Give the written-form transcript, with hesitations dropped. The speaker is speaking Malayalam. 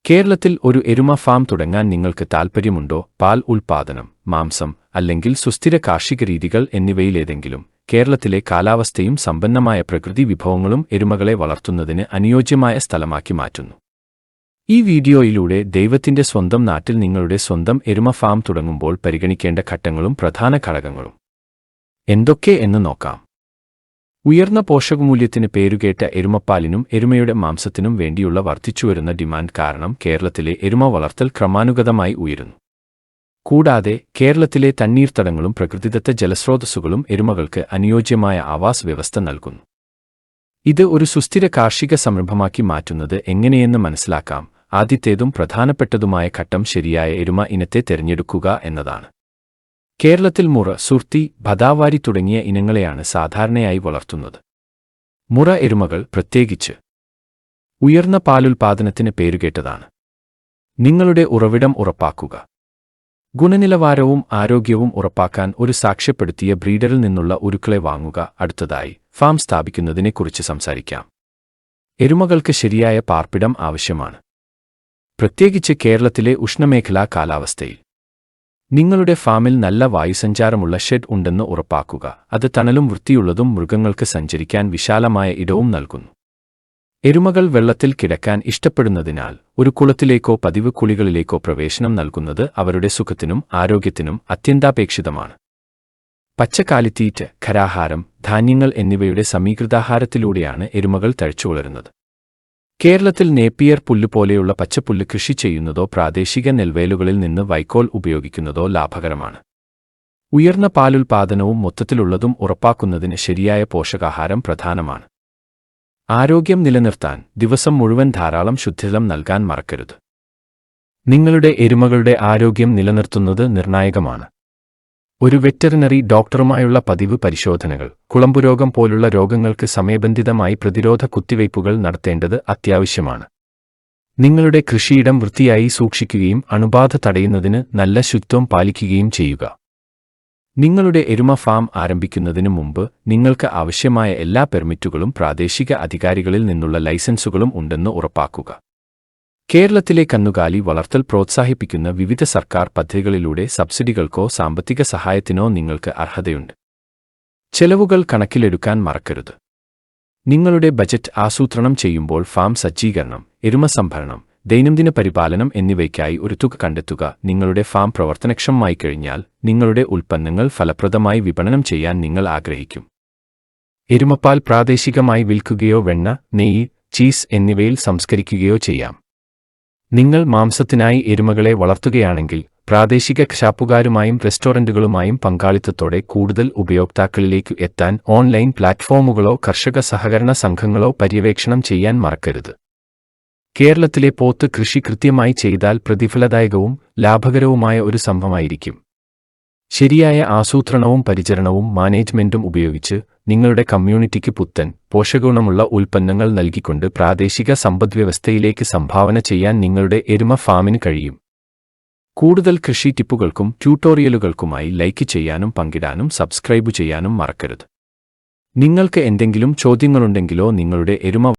കേരളത്തിൽ ഒരു എരുമ ഫാം തുടങ്ങാൻ നിങ്ങൾക്ക് താൽപ്പര്യമുണ്ടോ? പാൽ ഉൽപ്പാദനം, മാംസം, അല്ലെങ്കിൽ സുസ്ഥിര കാർഷിക രീതികൾ എന്നിവയിലേതെങ്കിലും? കേരളത്തിലെ കാലാവസ്ഥയും സമ്പന്നമായ പ്രകൃതി വിഭവങ്ങളും എരുമകളെ വളർത്തുന്നതിന് അനുയോജ്യമായ സ്ഥലമാക്കി മാറ്റുന്നു. ഈ വീഡിയോയിലൂടെ ദൈവത്തിന്റെ സ്വന്തം നാട്ടിൽ നിങ്ങളുടെ സ്വന്തം എരുമ ഫാം തുടങ്ങുമ്പോൾ പരിഗണിക്കേണ്ട ഘട്ടങ്ങളും പ്രധാന ഘടകങ്ങളും എന്തൊക്കെ എന്ന് നോക്കാം. ഉയർന്ന പോഷകമൂല്യത്തിന് പേരുകേട്ട എരുമപ്പാലിനും എരുമയുടെ മാംസത്തിനും വേണ്ടിയുള്ള വർദ്ധിച്ചുവരുന്ന ഡിമാൻഡ് കാരണം കേരളത്തിലെ എരുമ വളർത്തൽ ക്രമാനുഗതമായി ഉയരുന്നു. കൂടാതെ കേരളത്തിലെ തണ്ണീർത്തടങ്ങളും പ്രകൃതിദത്ത ജലസ്രോതസ്സുകളും എരുമകൾക്ക് അനുയോജ്യമായ ആവാസ് വ്യവസ്ഥ നൽകുന്നു. ഇത് ഒരു സുസ്ഥിര കാർഷിക സംരംഭമാക്കി മാറ്റുന്നത് എങ്ങനെയെന്ന് മനസ്സിലാക്കാം. ആദ്യത്തേതും പ്രധാനപ്പെട്ടതുമായ ഘട്ടം ശരിയായ എരുമ ഇനത്തെ തിരഞ്ഞെടുക്കുക എന്നതാണ്. കേരളത്തിൽ മുറ, സുർത്തി, ഭദാവാരി തുടങ്ങിയ ഇനങ്ങളെയാണ് സാധാരണയായി വളർത്തുന്നത്. മുറ എരുമകൾ പ്രത്യേകിച്ച് ഉയർന്ന പാലുൽപാദനത്തിന് പേരുകേട്ടതാണ്. നിങ്ങളുടെ ഉറവിടം ഉറപ്പാക്കുക. ഗുണനിലവാരവും ആരോഗ്യവും ഉറപ്പാക്കാൻ ഒരു സാക്ഷ്യപ്പെടുത്തിയ ബ്രീഡറിൽ നിന്നുള്ള ഉരുക്കളെ വാങ്ങുക. അടുത്തതായി ഫാം സ്ഥാപിക്കുന്നതിനെക്കുറിച്ച് സംസാരിക്കാം. എരുമകൾക്ക് ശരിയായ പാർപ്പിടം ആവശ്യമാണ്, പ്രത്യേകിച്ച് കേരളത്തിലെ ഉഷ്ണമേഖലാ കാലാവസ്ഥയിൽ. നിങ്ങളുടെ ഫാമിൽ നല്ല വായുസഞ്ചാരമുള്ള ഷെഡ് ഉണ്ടെന്ന് ഉറപ്പാക്കുക. അത് തണലും വൃത്തിയുള്ളതും മൃഗങ്ങൾക്ക് സഞ്ചരിക്കാൻ വിശാലമായ ഇടവും നൽകുന്നു. എരുമകൾ വെള്ളത്തിൽ കിടക്കാൻ ഇഷ്ടപ്പെടുന്നതിനാൽ ഒരു കുളത്തിലേക്കോ പതിവ് കുളികളിലേക്കോ പ്രവേശനം നൽകുന്നത് അവരുടെ സുഖത്തിനും ആരോഗ്യത്തിനും അത്യന്താപേക്ഷിതമാണ്. പച്ചക്കാലിത്തീറ്റ, ഖരാഹാരം, ധാന്യങ്ങൾ എന്നിവയുടെ സമീകൃതാഹാരത്തിലൂടെയാണ് എരുമകൾ തഴച്ചുവളരുന്നത്. കേരളത്തിൽ നേപ്പിയർ പുല്ല് പോലെയുള്ള പച്ചപ്പുല്ല് കൃഷി ചെയ്യുന്നതോ പ്രാദേശിക നെൽവയലുകളിൽ നിന്ന് വൈക്കോൽ ഉപയോഗിക്കുന്നതോ ലാഭകരമാണ്. ഉയർന്ന പാലുൽപാദനവും മൊത്തത്തിലുള്ളതും ഉറപ്പാക്കുന്നതിന് ശരിയായ പോഷകാഹാരം പ്രധാനമാണ്. ആരോഗ്യം നിലനിർത്താൻ ദിവസം മുഴുവൻ ധാരാളം ശുദ്ധജലം നൽകാൻ മറക്കരുത്. നിങ്ങളുടെ എരുമകളുടെ ആരോഗ്യം നിലനിർത്തുന്നത് നിർണായകമാണ്. ഒരു വെറ്ററിനറി ഡോക്ടറുമായുള്ള പതിവ് പരിശോധനകൾ, കുളമ്പുരോഗം പോലുള്ള രോഗങ്ങൾക്ക് സമയബന്ധിതമായി പ്രതിരോധ കുത്തിവയ്പ്പുകൾ നടത്തേണ്ടത് അത്യാവശ്യമാണ്. നിങ്ങളുടെ കൃഷിയിടം വൃത്തിയായി സൂക്ഷിക്കുകയും അണുബാധ തടയുന്നതിന് നല്ല ശുചിത്വം പാലിക്കുകയും ചെയ്യുക. നിങ്ങളുടെ എരുമ ഫാം ആരംഭിക്കുന്നതിന് മുമ്പ് നിങ്ങൾക്ക് ആവശ്യമായ എല്ലാ പെർമിറ്റുകളും പ്രാദേശിക അധികാരികളിൽ നിന്നുള്ള ലൈസൻസുകളും ഉണ്ടെന്ന് ഉറപ്പാക്കുക. കേരളത്തിലെ കന്നുകാലി വളർത്തൽ പ്രോത്സാഹിപ്പിക്കുന്ന വിവിധ സർക്കാർ പദ്ധതികളിലൂടെ സബ്സിഡികൾക്കോ സാമ്പത്തിക സഹായത്തിനോ നിങ്ങൾക്ക് അർഹതയുണ്ട്. ചെലവുകൾ കണക്കിലെടുക്കാൻ മറക്കരുത്. നിങ്ങളുടെ ബജറ്റ് ആസൂത്രണം ചെയ്യുമ്പോൾ ഫാം സജ്ജീകരണം, എരുമ സംഭരണം, ദൈനംദിന പരിപാലനം എന്നിവയ്ക്കായി ഒരു തുക കണ്ടെത്തുക. നിങ്ങളുടെ ഫാം പ്രവർത്തനക്ഷമമായി കഴിഞ്ഞാൽ നിങ്ങളുടെ ഉൽപ്പന്നങ്ങൾ ഫലപ്രദമായി വിപണനം ചെയ്യാൻ നിങ്ങൾ ആഗ്രഹിക്കും. എരുമപ്പാൽ പ്രാദേശികമായി വിൽക്കുകയോ വെണ്ണ, നെയ്യ്, ചീസ് എന്നിവയിൽ സംസ്കരിക്കുകയോ ചെയ്യാം. നിങ്ങൾ മാംസത്തിനായി എരുമകളെ വളർത്തുകയാണെങ്കിൽ പ്രാദേശിക ഷാപ്പുകാരുമായും റെസ്റ്റോറന്റുകളുമായും പങ്കാളിത്തത്തോടെ കൂടുതൽ ഉപയോക്താക്കളിലേക്ക് എത്താൻ ഓൺലൈൻ പ്ലാറ്റ്ഫോമുകളോ കർഷക സഹകരണ സംഘങ്ങളോ പര്യവേക്ഷണം ചെയ്യാൻ മറക്കരുത്. കേരളത്തിലെ പോത്ത് കൃഷി കൃത്യമായി ചെയ്താൽ പ്രതിഫലദായകവും ലാഭകരവുമായ ഒരു സംഭവമായിരിക്കും. ശരിയായ ആസൂത്രണവും പരിചരണവും മാനേജ്മെന്റും ഉപയോഗിച്ച് നിങ്ങളുടെ കമ്മ്യൂണിറ്റിക്ക് പുത്തൻ, പോഷകഗുണമുള്ള ഉൽപ്പന്നങ്ങൾ നൽകിക്കൊണ്ട് പ്രാദേശിക സമ്പദ്വ്യവസ്ഥയിലേക്ക് സംഭാവന ചെയ്യാൻ നിങ്ങളുടെ എരുമ ഫാമിന് കഴിയും. കൂടുതൽ കൃഷി ടിപ്പുകൾക്കും ട്യൂട്ടോറിയലുകൾക്കുമായി ലൈക്ക് ചെയ്യാനും പങ്കിടാനും സബ്സ്ക്രൈബ് ചെയ്യാനും മറക്കരുത്. നിങ്ങൾക്ക് എന്തെങ്കിലും ചോദ്യങ്ങളുണ്ടെങ്കിലോ നിങ്ങളുടെ എരുമ